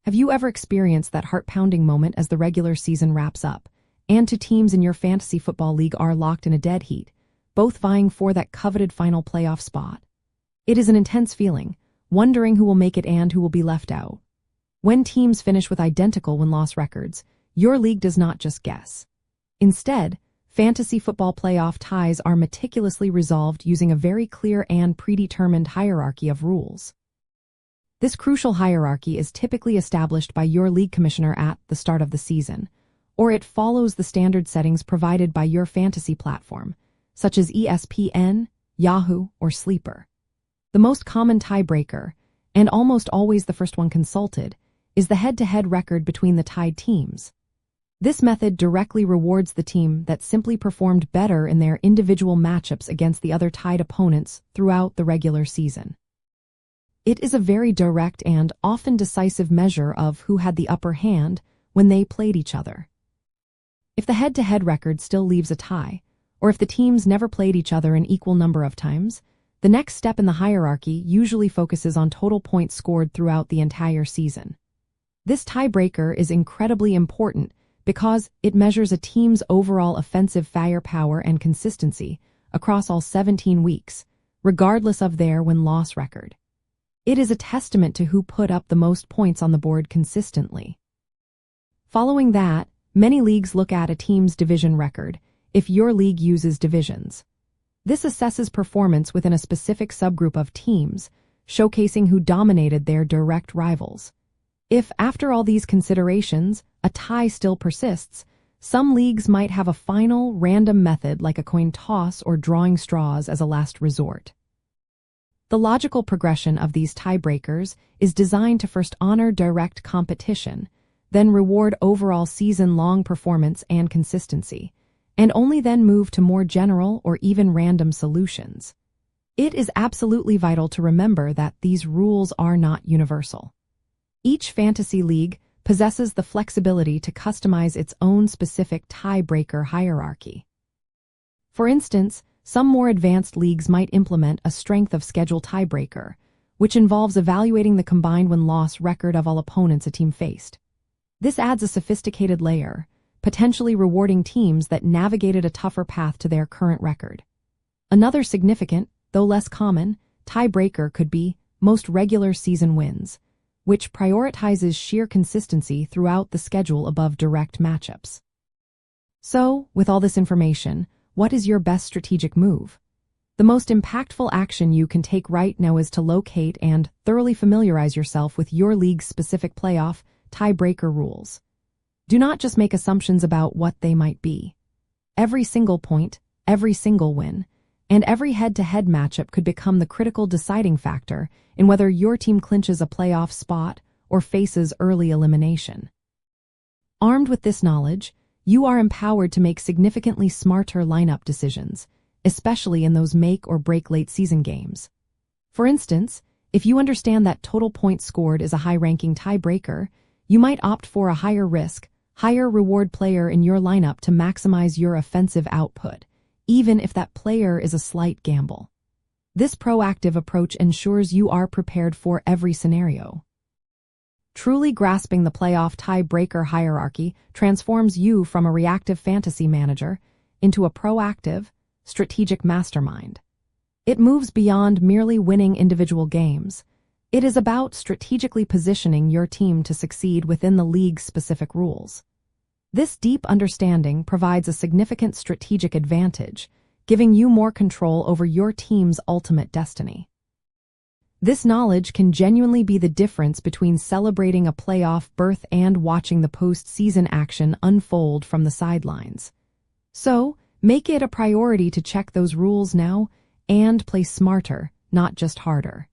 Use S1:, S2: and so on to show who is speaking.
S1: Have you ever experienced that heart-pounding moment as the regular season wraps up, and two teams in your fantasy football league are locked in a dead heat, both vying for that coveted final playoff spot? It is an intense feeling, wondering who will make it and who will be left out. When teams finish with identical win-loss records, your league does not just guess. Instead, fantasy football playoff ties are meticulously resolved using a very clear and predetermined hierarchy of rules. This crucial hierarchy is typically established by your league commissioner at the start of the season, or it follows the standard settings provided by your fantasy platform, such as ESPN, Yahoo, or Sleeper. The most common tiebreaker, and almost always the first one consulted, is the head-to-head record between the tied teams. This method directly rewards the team that simply performed better in their individual matchups against the other tied opponents throughout the regular season. It is a very direct and often decisive measure of who had the upper hand when they played each other. If the head-to-head record still leaves a tie, or if the teams never played each other an equal number of times, the next step in the hierarchy usually focuses on total points scored throughout the entire season. This tiebreaker is incredibly important because it measures a team's overall offensive firepower and consistency across all 17 weeks, regardless of their win-loss record. It is a testament to who put up the most points on the board consistently. Following that, many leagues look at a team's division record, if your league uses divisions. This assesses performance within a specific subgroup of teams, showcasing who dominated their direct rivals. If, after all these considerations, a tie still persists, some leagues might have a final, random method like a coin toss or drawing straws as a last resort. The logical progression of these tiebreakers is designed to first honor direct competition, then reward overall season-long performance and consistency, and only then move to more general or even random solutions. It is absolutely vital to remember that these rules are not universal. Each fantasy league possesses the flexibility to customize its own specific tiebreaker hierarchy. For instance, some more advanced leagues might implement a strength of schedule tiebreaker, which involves evaluating the combined win-loss record of all opponents a team faced. This adds a sophisticated layer, potentially rewarding teams that navigated a tougher path to their current record. Another significant, though less common, tiebreaker could be most regular season wins, which prioritizes sheer consistency throughout the schedule above direct matchups. So, with all this information, what is your best strategic move? The most impactful action you can take right now is to locate and thoroughly familiarize yourself with your league's specific playoff tiebreaker rules. Do not just make assumptions about what they might be. Every single point, every single win, and every head-to-head matchup could become the critical deciding factor in whether your team clinches a playoff spot or faces early elimination. Armed with this knowledge, you are empowered to make significantly smarter lineup decisions, especially in those make-or-break late-season games. For instance, if you understand that total points scored is a high-ranking tiebreaker, you might opt for a higher-risk, higher-reward player in your lineup to maximize your offensive output, even if that player is a slight gamble. This proactive approach ensures you are prepared for every scenario. Truly grasping the playoff tiebreaker hierarchy transforms you from a reactive fantasy manager into a proactive, strategic mastermind. It moves beyond merely winning individual games. It is about strategically positioning your team to succeed within the league's specific rules. This deep understanding provides a significant strategic advantage, giving you more control over your team's ultimate destiny. This knowledge can genuinely be the difference between celebrating a playoff berth and watching the postseason action unfold from the sidelines. So, make it a priority to check those rules now and play smarter, not just harder.